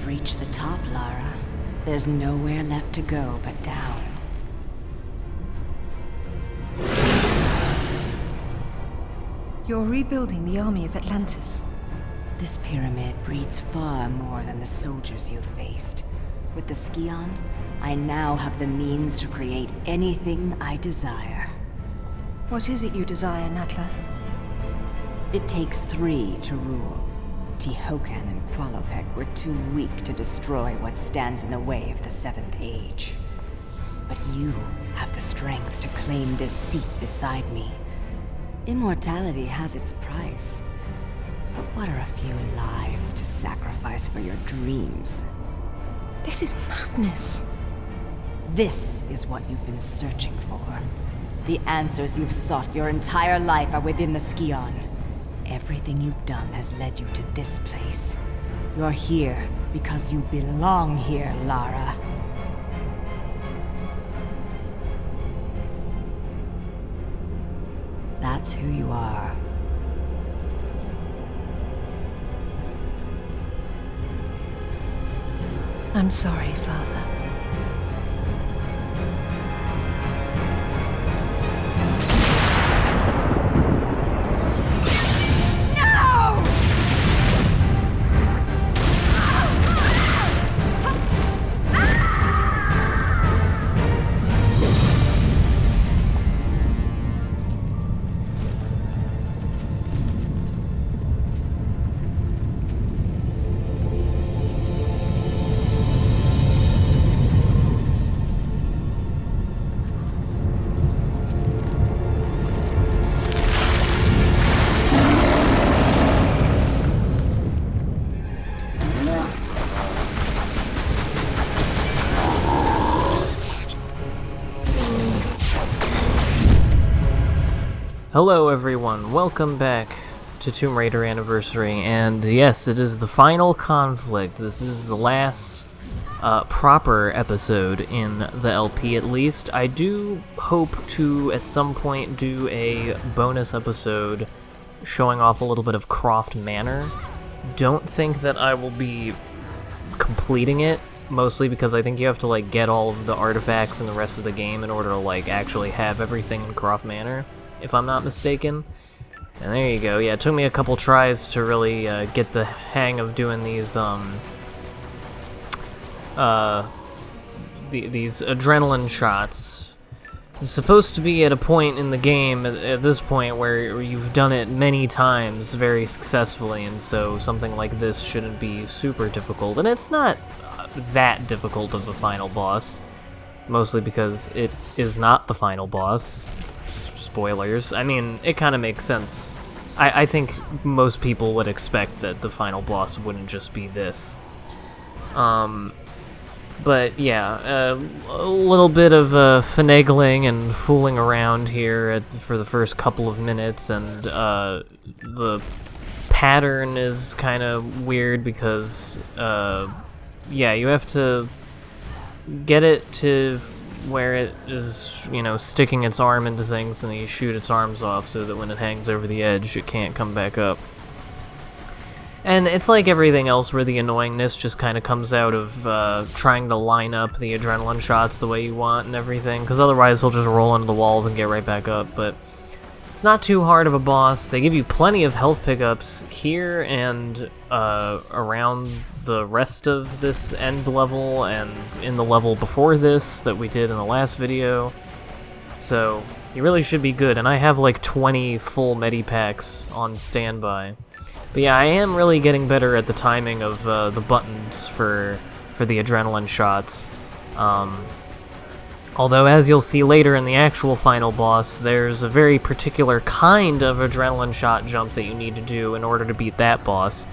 You've reached the top, Lara. There's nowhere left to go but down. You're rebuilding the army of Atlantis. This pyramid breeds far more than the soldiers you've faced. With the Scion, I now have the means to create anything I desire. What is it you desire, Natla? It takes 3 to rule. Tihocan and Qualopec were too weak to destroy what stands in the way of the 7th Age. But you have the strength to claim this seat beside me. Immortality has its price. But what are a few lives to sacrifice for your dreams? This is madness. This is what you've been searching for. The answers you've sought your entire life are within the Scion. Everything you've done has led you to this place. You're here because you belong here, Lara. That's who you are. I'm sorry, Father. Hello everyone, welcome back to Tomb Raider Anniversary, and yes, it is the final conflict. This is the last proper episode in the LP at least. I do hope to at some point do a bonus episode showing off a little bit of Croft Manor. Don't think that I will be completing it, mostly because I think you have to like get all of the artifacts in the rest of the game in order to like actually have everything in Croft Manor, if I'm not mistaken. And there you go. Yeah, it took me a couple tries to really get the hang of doing these these adrenaline shots. It's supposed to be at a point in the game at this point where you've done it many times very successfully, and so something like this shouldn't be super difficult. And it's not that difficult of a final boss, mostly because it is not the final boss. Spoilers. I mean, it kind of makes sense. I think most people would expect that the final boss wouldn't just be this. But yeah, a little bit of finagling and fooling around here for the first couple of minutes, and the pattern is kind of weird because, yeah, you have to get it to where it is, you know, sticking its arm into things, and then you shoot its arms off so that when it hangs over the edge, it can't come back up. And it's like everything else where the annoyingness just kind of comes out of trying to line up the adrenaline shots the way you want and everything, because otherwise they'll just roll into the walls and get right back up. But it's not too hard of a boss. They give you plenty of health pickups here and around the rest of this end level and in the level before this that we did in the last video. So you really should be good, and I have like 20 full medipacks on standby. But yeah, I am really getting better at the timing of the buttons for the adrenaline shots. Although, as you'll see later in the actual final boss, there's a very particular kind of adrenaline shot jump that you need to do in order to beat that boss.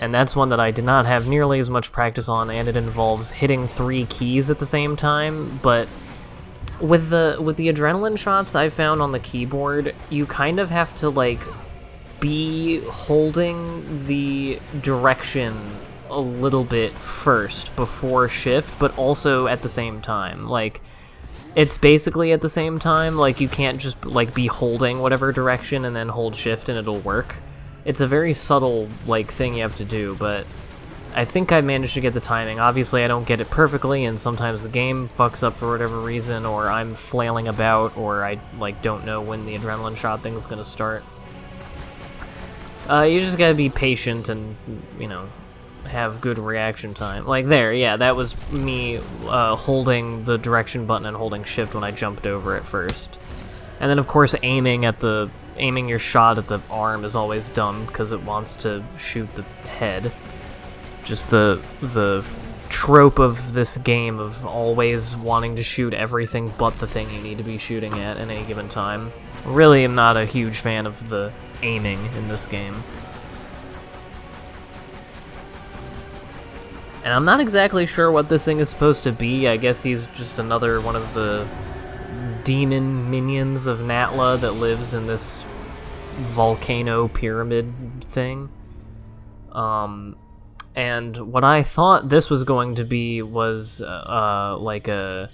And that's one that I did not have nearly as much practice on, and it involves hitting 3 keys at the same time. But with the adrenaline shots I found on the keyboard, you kind of have to like be holding the direction a little bit first before shift, but also at the same time. Like, it's basically at the same time. Like, you can't just like be holding whatever direction and then hold shift and it'll work. It's a very subtle like thing you have to do, but I think I managed to get the timing. Obviously, I don't get it perfectly, and sometimes the game fucks up for whatever reason, or I'm flailing about, or I, like, don't know when the adrenaline shot thing is gonna start. You just gotta be patient and, you know, have good reaction time. Like, there, yeah, that was me holding the direction button and holding shift when I jumped over it first. And then, of course, aiming your shot at the arm is always dumb, because it wants to shoot the head. Just the trope of this game of always wanting to shoot everything but the thing you need to be shooting at any given time. Really am not a huge fan of the aiming in this game. And I'm not exactly sure what this thing is supposed to be. I guess he's just another one of the demon minions of Natla that lives in this volcano pyramid thing. And what I thought this was going to be was like a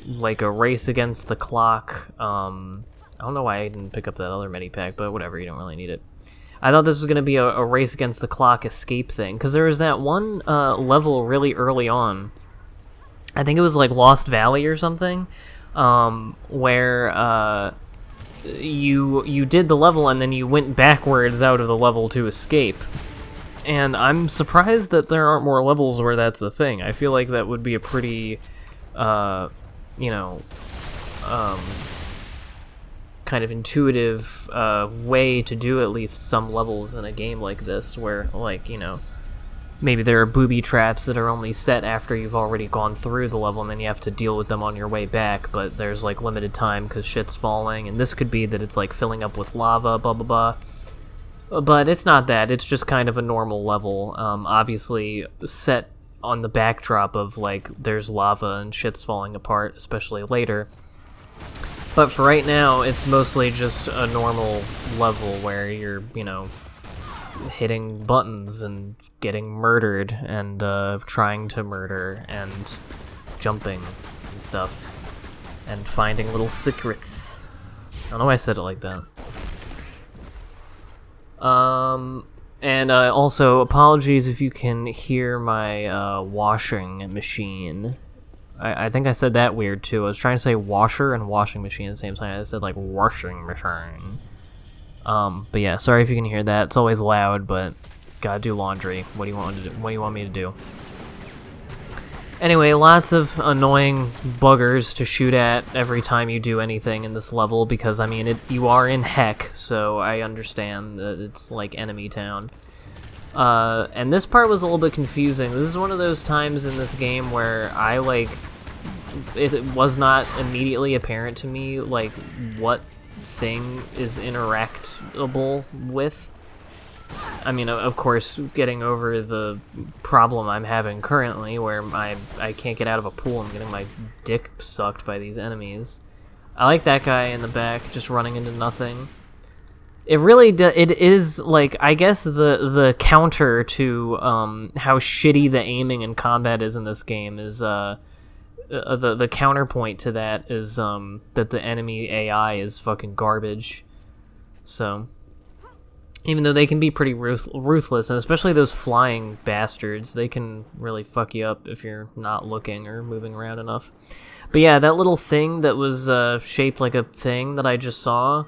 race against the clock. I don't know why I didn't pick up that other mini-pack, but whatever, you don't really need it. I thought this was going to be a race against the clock escape thing, because there was that one level really early on, I think it was like Lost Valley or something, where you did the level and then you went backwards out of the level to escape. And I'm surprised that there aren't more levels where that's a thing. I feel like that would be a pretty, you know, kind of intuitive way to do at least some levels in a game like this, where, like, you know, maybe there are booby traps that are only set after you've already gone through the level and then you have to deal with them on your way back, but there's, like, limited time because shit's falling, and this could be that it's, like, filling up with lava, blah, blah, blah. But it's not that, it's just kind of a normal level, obviously set on the backdrop of, like, there's lava and shit's falling apart, especially later. But for right now, it's mostly just a normal level where you're, you know, hitting buttons and getting murdered and trying to murder and jumping and stuff and finding little secrets. I don't know why I said it like that. And also, apologies if you can hear my washing machine. I think I said that weird too. I was trying to say washer and washing machine at the same time. I said like washing machine. But yeah, sorry if you can hear that. It's always loud, but gotta do laundry. What do you want to do? What do you want me to do? Anyway, lots of annoying buggers to shoot at every time you do anything in this level, because I mean, you are in heck, so I understand that it's like enemy town. And this part was a little bit confusing. This is one of those times in this game where it was not immediately apparent to me, like, what thing is interactable with. I mean, of course, getting over the problem I'm having currently, where I can't get out of a pool and getting my dick sucked by these enemies. I like that guy in the back, just running into nothing. It really it is, like, I guess the counter to how shitty the aiming and combat is in this game is the counterpoint to that is that the enemy AI is fucking garbage. So even though they can be pretty ruthless, and especially those flying bastards, they can really fuck you up if you're not looking or moving around enough. But yeah, that little thing that was shaped like a thing that I just saw,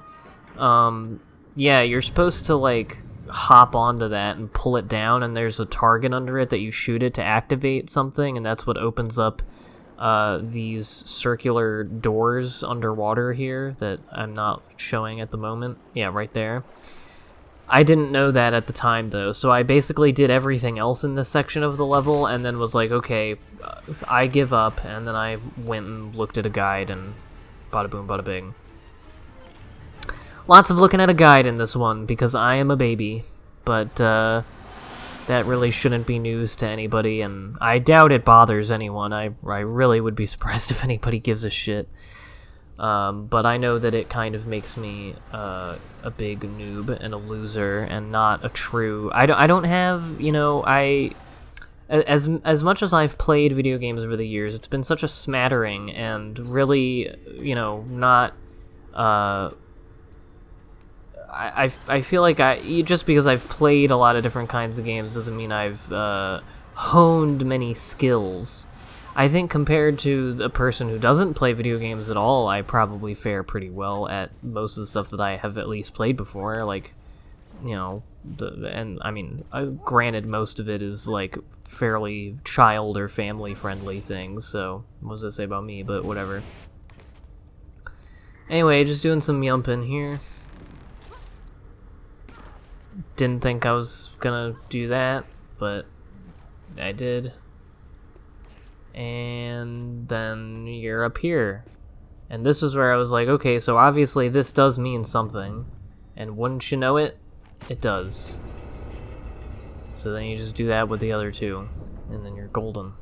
yeah, you're supposed to, like, hop onto that and pull it down, and there's a target under it that you shoot it to activate something, and that's what opens up these circular doors underwater here that I'm not showing at the moment. Yeah, right there. I didn't know that at the time, though, so I basically did everything else in this section of the level, and then was like, okay, I give up, and then I went and looked at a guide, and bada boom, bada bing. Lots of looking at a guide in this one, because I am a baby, but that really shouldn't be news to anybody, and I doubt it bothers anyone. I really would be surprised if anybody gives a shit. But I know that it kind of makes me a big noob and a loser and not a true... I don't have, you know, as much as I've played video games over the years, it's been such a smattering and really, you know, not... I feel like just because I've played a lot of different kinds of games doesn't mean I've honed many skills. I think compared to the person who doesn't play video games at all, I probably fare pretty well at most of the stuff that I have at least played before. Like, you know, granted, most of it is like fairly child or family friendly things. So what does that say about me? But whatever. Anyway, just doing some yumping here. Didn't think I was gonna do that, but I did. And then you're up here. And this is where I was like, okay, so obviously this does mean something. And wouldn't you know it, it does. So then you just do that with the other two, and then you're golden.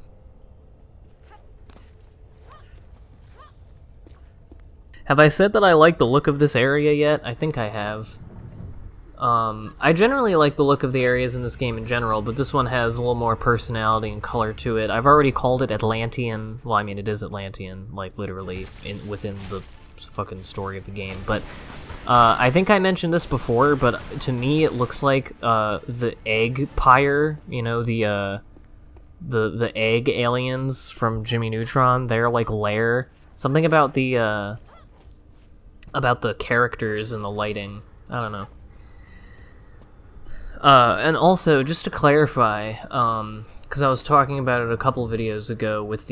Have I said that I like the look of this area yet? I think I have. I generally like the look of the areas in this game in general, but this one has a little more personality and color to it. I've already called it Atlantean. Well, I mean, it is Atlantean, like, literally, within the fucking story of the game. But, I think I mentioned this before, but to me it looks like, the egg pyre, you know, the egg aliens from Jimmy Neutron, their, like, lair. Something about the characters and the lighting. I don't know. And also, just to clarify, because I was talking about it a couple videos ago with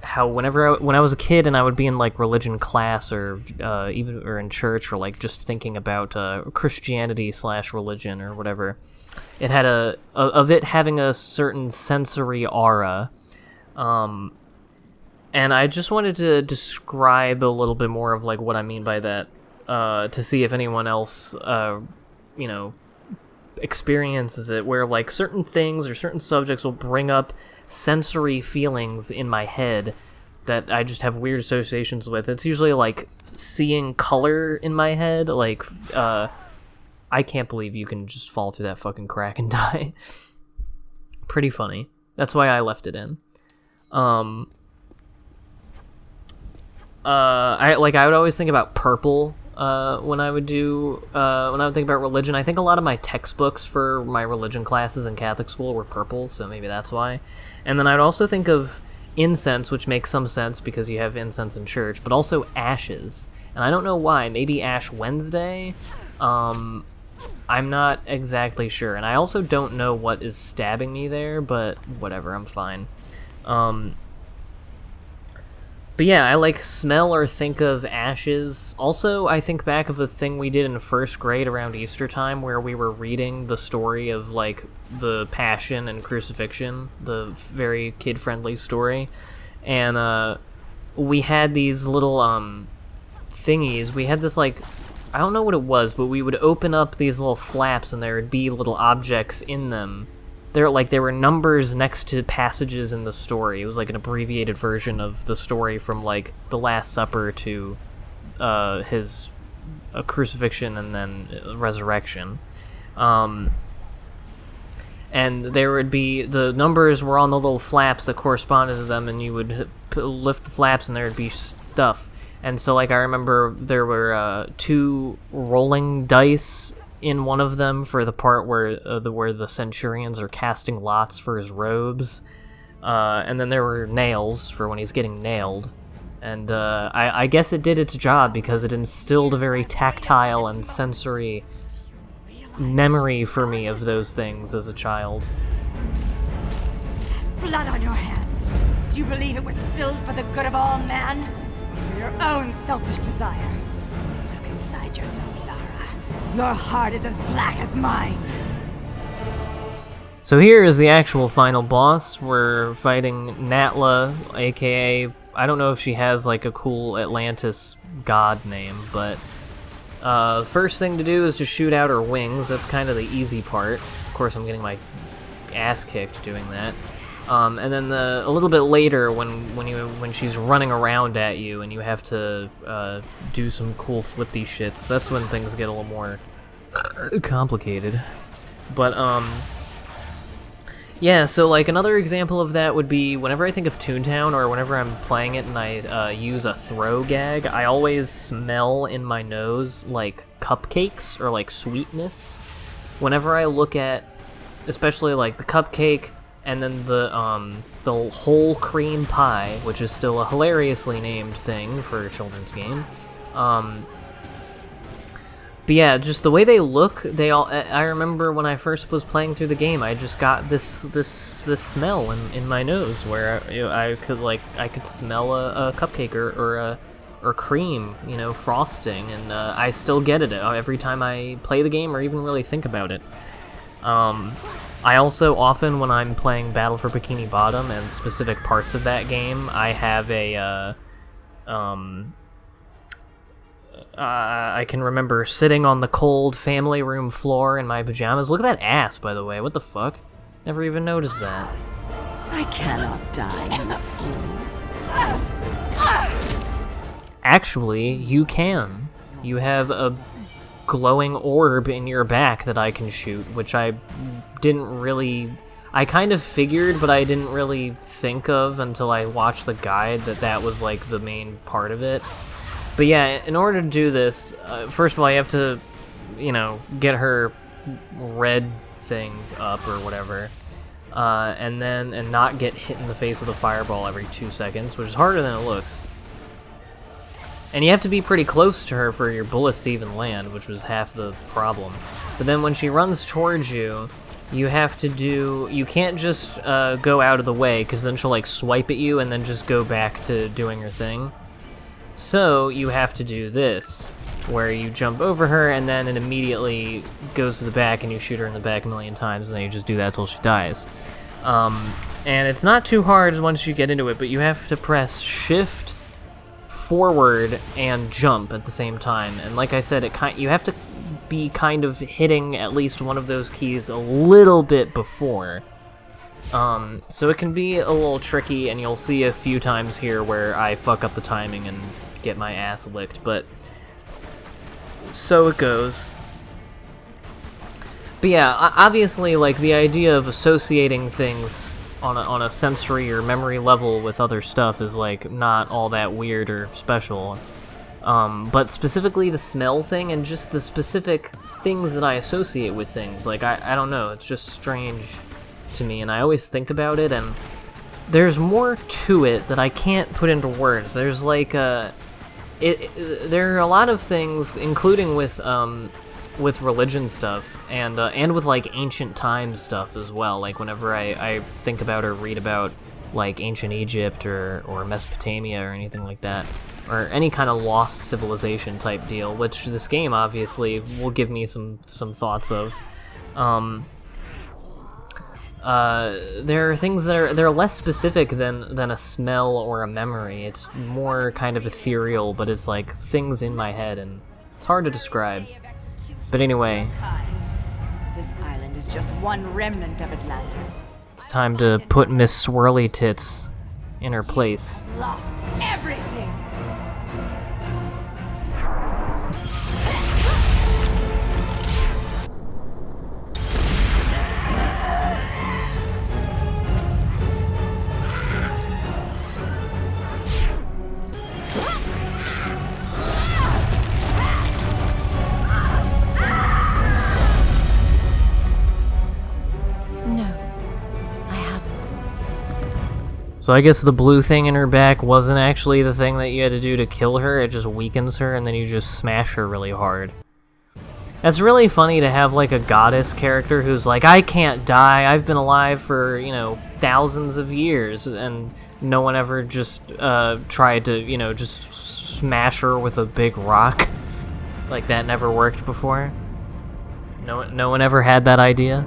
how when I was a kid and I would be in like religion class or in church or like just thinking about Christianity / religion or whatever, it had of it having a certain sensory aura, and I just wanted to describe a little bit more of like what I mean by that, to see if anyone else experiences it, where like certain things or certain subjects will bring up sensory feelings in my head that I just have weird associations with. It's usually like seeing color in my head, like I can't believe you can just fall through that fucking crack and die. Pretty funny. That's why I left it in. I would always think about purple when I would think about religion. I think a lot of my textbooks for my religion classes in Catholic school were purple, so maybe that's why. And then I'd also think of incense, which makes some sense because you have incense in church, but also ashes. And I don't know why. Maybe Ash Wednesday? I'm not exactly sure. And I also don't know what is stabbing me there, but whatever, I'm fine. But yeah, I like smell or think of ashes. Also, I think back of a thing we did in first grade around Easter time where we were reading the story of like the Passion and Crucifixion, the very kid-friendly story. And we had these little thingies. We had this like, I don't know what it was, but we would open up these little flaps and there would be little objects in them. There were numbers next to passages in the story. It was like an abbreviated version of the story from like the Last Supper to his crucifixion and then resurrection. And there would be, the numbers were on the little flaps that corresponded to them, and you would lift the flaps and there would be stuff. And so like I remember there were 2 rolling dice in one of them for the part where the centurions are casting lots for his robes, and then there were nails for when he's getting nailed, and I guess it did its job because it instilled a very tactile and sensory memory for me of those things as a child. Blood on your hands. Do you believe it was spilled for the good of all man, or for your own selfish desire? Look inside yourself, Lara. Your heart is as black as mine. So here is the actual final boss. We're fighting Natla, aka, I don't know if she has like a cool Atlantis god name, but first thing to do is to shoot out her wings. That's kind of the easy part. Of course, I'm getting my ass kicked doing that. And then a little bit later, when she's running around at you and you have to do some cool flippy shits, that's when things get a little more complicated. But Yeah, so like another example of that would be whenever I think of Toontown or whenever I'm playing it and I use a throw gag, I always smell in my nose like cupcakes or like sweetness. Whenever I look at, especially like the cupcake and then the whole cream pie, which is still a hilariously named thing for a children's game. But yeah, just the way they look, I remember when I first was playing through the game, I just got this smell in my nose where I could smell a cupcake or cream, frosting, and I still get it every time I play the game or even really think about it. I also often, when I'm playing Battle for Bikini Bottom and specific parts of that game, I have I can remember sitting on the cold family room floor in my pajamas. Look at that ass, by the way. What the fuck? Never even noticed that. I cannot die, you fool. Actually, you can. You have a glowing orb in your back that I can shoot, which I kind of figured, but I didn't really think of until I watched the guide that was like the main part of it. But yeah, in order to do this, first of all, you have to, get her red thing up or whatever, and not get hit in the face with a fireball every 2 seconds, which is harder than it looks. And you have to be pretty close to her for your bullets to even land, which was half the problem. But then when she runs towards you, you can't just go out of the way, because then she'll like swipe at you and then just go back to doing her thing. So you have to do this, where you jump over her and then it immediately goes to the back and you shoot her in the back a million times and then you just do that till she dies. And it's not too hard once you get into it, but you have to press shift, forward, and jump at the same time. And like I said, you have to be kind of hitting at least one of those keys a little bit before. So it can be a little tricky, and you'll see a few times here where I fuck up the timing and get my ass licked, but so it goes. But yeah, obviously, like, the idea of associating things on a sensory or memory level with other stuff is, like, not all that weird or special. But specifically the smell thing and just the specific things that I associate with things, like, I don't know, it's just strange to me, and I always think about it, and there's more to it that I can't put into words. There's, like, there are a lot of things, including with religion stuff, and with, like, ancient times stuff as well. Like, whenever I think about or read about, like, ancient Egypt or Mesopotamia or anything like that, or any kind of lost civilization type deal, which this game, obviously, will give me some thoughts of. There are things they're less specific than a smell or a memory. It's more kind of ethereal, but it's like things in my head, and it's hard to describe. But anyway, This island is just one remnant of Atlantis. it's time to put Miss Swirly Tits in her place. Lost everything! So I guess the blue thing in her back wasn't actually the thing that you had to do to kill her, it just weakens her and then you just smash her really hard. That's really funny to have like a goddess character who's like, I can't die, I've been alive for, thousands of years, and no one ever just tried to, just smash her with a big rock. Like that never worked before. No one ever had that idea.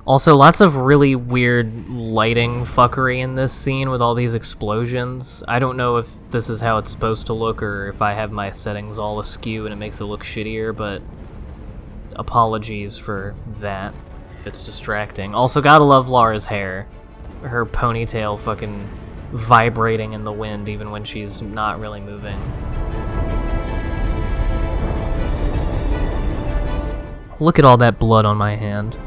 Also, lots of really weird lighting fuckery in this scene with all these explosions. I don't know if this is how it's supposed to look or if I have my settings all askew and it makes it look shittier, but apologies for that if it's distracting. Also, gotta love Lara's hair. Her ponytail fucking vibrating in the wind even when she's not really moving. Look at all that blood on my hand.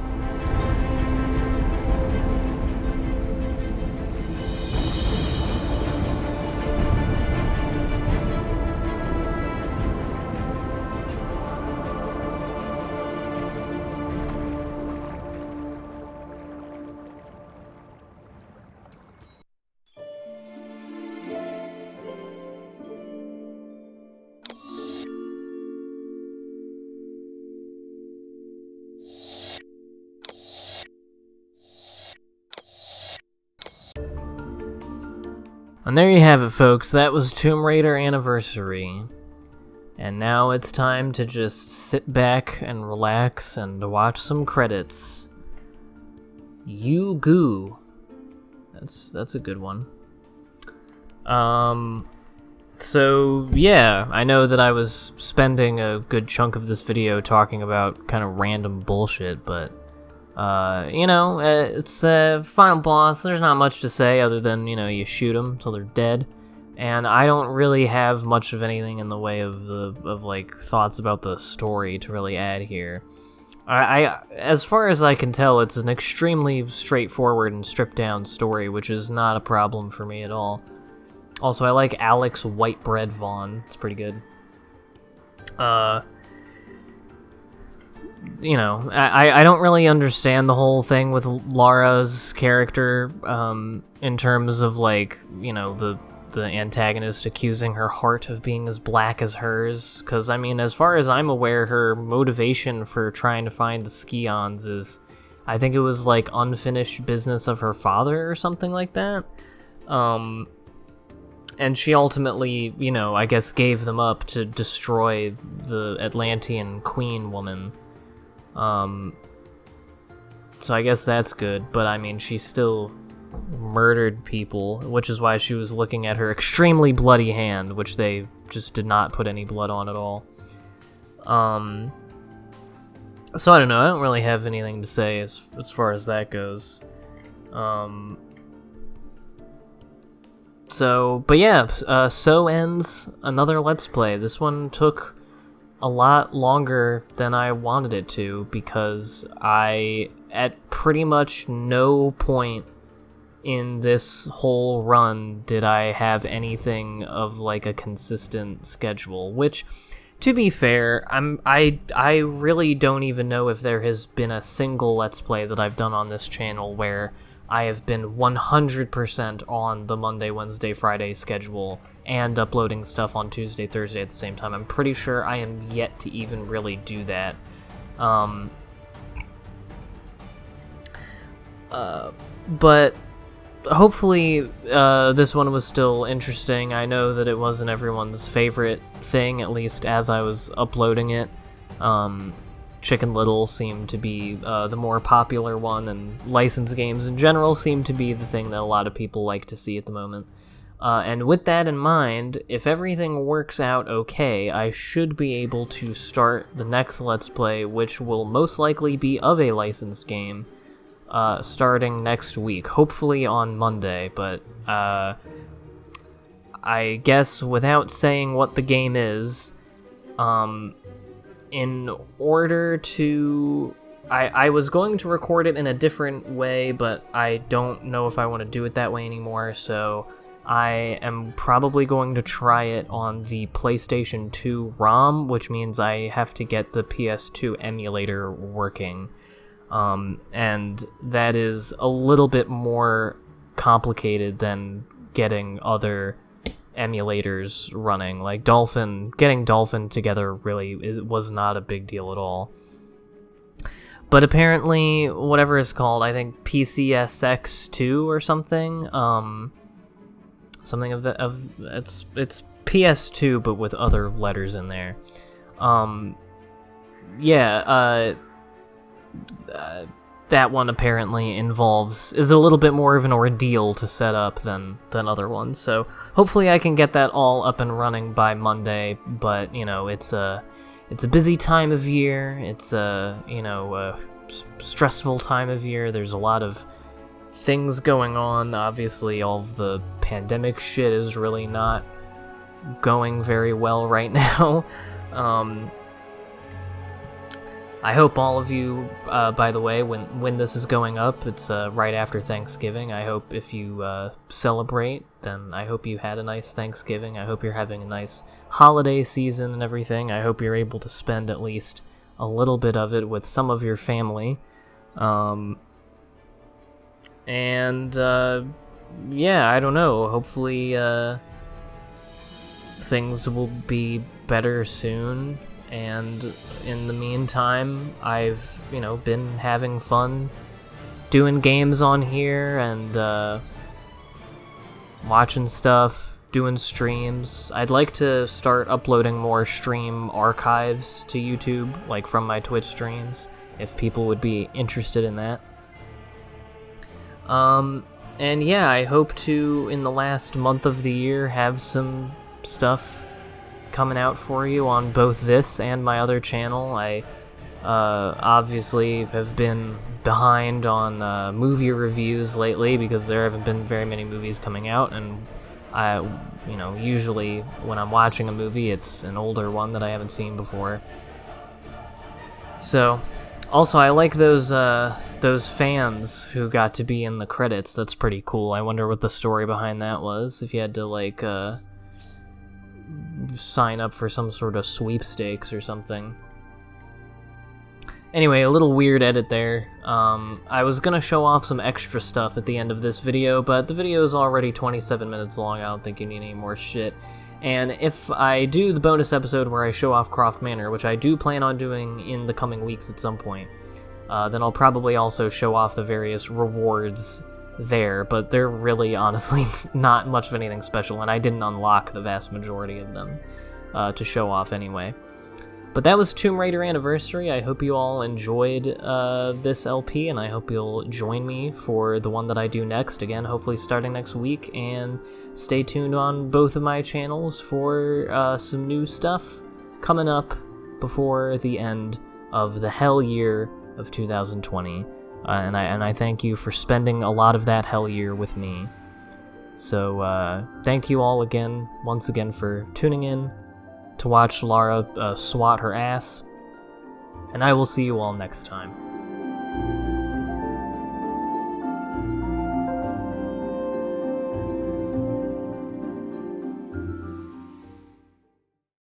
And there you have it, folks. That was Tomb Raider Anniversary. And now it's time to just sit back and relax and watch some credits. You Goo. That's a good one. So yeah, I know that I was spending a good chunk of this video talking about kind of random bullshit, but you know, it's final boss. There's not much to say other than, you know, you shoot them till they're dead, and I don't really have much of anything in the way of like thoughts about the story to really add here. I as far as I can tell, it's an extremely straightforward and stripped down story, which is not a problem for me at all. Also, I like Alex Whitebread Vaughn. It's pretty good. You know, I don't really understand the whole thing with Lara's character, in terms of, like, you know, the antagonist accusing her heart of being as black as hers, because, I mean, as far as I'm aware, her motivation for trying to find the Scions is, I think it was, like, unfinished business of her father or something like that, and she ultimately, you know, I guess gave them up to destroy the Atlantean queen woman. So I guess that's good, but I mean, she still murdered people, which is why she was looking at her extremely bloody hand, which they just did not put any blood on at all. So I don't know, I don't really have anything to say as far as that goes. But yeah, so ends another Let's Play. This one took a lot longer than I wanted it to, because at pretty much no point in this whole run did I have anything of like a consistent schedule, which, to be fair, I really don't even know if there has been a single Let's Play that I've done on this channel where I have been 100% on the Monday, Wednesday, Friday schedule and uploading stuff on Tuesday, Thursday at the same time. I'm pretty sure I am yet to even really do that. But hopefully this one was still interesting. I know that it wasn't everyone's favorite thing, at least as I was uploading it. Chicken Little seemed to be the more popular one, and licensed games in general seem to be the thing that a lot of people like to see at the moment. And with that in mind, if everything works out okay, I should be able to start the next Let's Play, which will most likely be of a licensed game, starting next week, hopefully on Monday, but I guess without saying what the game is, in order to... I was going to record it in a different way, but I don't know if I want to do it that way anymore, so I am probably going to try it on the PlayStation 2 ROM, which means I have to get the PS2 emulator working. And that is a little bit more complicated than getting other emulators running. Like getting Dolphin together really was not a big deal at all. But apparently, whatever it's called, I think PCSX2 or something, something it's PS2 but with other letters in there. That one apparently is a little bit more of an ordeal to set up than other ones, so hopefully I can get that all up and running by Monday. But you know, it's a busy time of year, it's a stressful time of year, there's a lot of things going on. Obviously all of the pandemic shit is really not going very well right now. I hope all of you, by the way, when this is going up, it's right after Thanksgiving. I hope if you celebrate, then I hope you had a nice Thanksgiving. I hope you're having a nice holiday season and everything. I hope you're able to spend at least a little bit of it with some of your family. Yeah, I don't know. Hopefully, things will be better soon. And in the meantime, I've, been having fun doing games on here and watching stuff, doing streams. I'd like to start uploading more stream archives to YouTube, like from my Twitch streams, if people would be interested in that. And yeah, I hope to, in the last month of the year, have some stuff coming out for you on both this and my other channel. I obviously have been behind on movie reviews lately because there haven't been very many movies coming out, and I, usually when I'm watching a movie, it's an older one that I haven't seen before. So, also, I like those fans who got to be in the credits. That's pretty cool. I wonder what the story behind that was, if you had to, sign up for some sort of sweepstakes or something. Anyway, a little weird edit there. I was gonna show off some extra stuff at the end of this video, but the video is already 27 minutes long. I don't think you need any more shit. And if I do the bonus episode where I show off Croft Manor, which I do plan on doing in the coming weeks at some point, then I'll probably also show off the various rewards there, but they're really, honestly, not much of anything special, and I didn't unlock the vast majority of them to show off anyway. But that was Tomb Raider Anniversary. I hope you all enjoyed this LP, and I hope you'll join me for the one that I do next, again, hopefully starting next week, and stay tuned on both of my channels for some new stuff coming up before the end of the hell year of 2020. And I thank you for spending a lot of that hell year with me. So thank you all again, once again, for tuning in to watch Lara swat her ass. And I will see you all next time.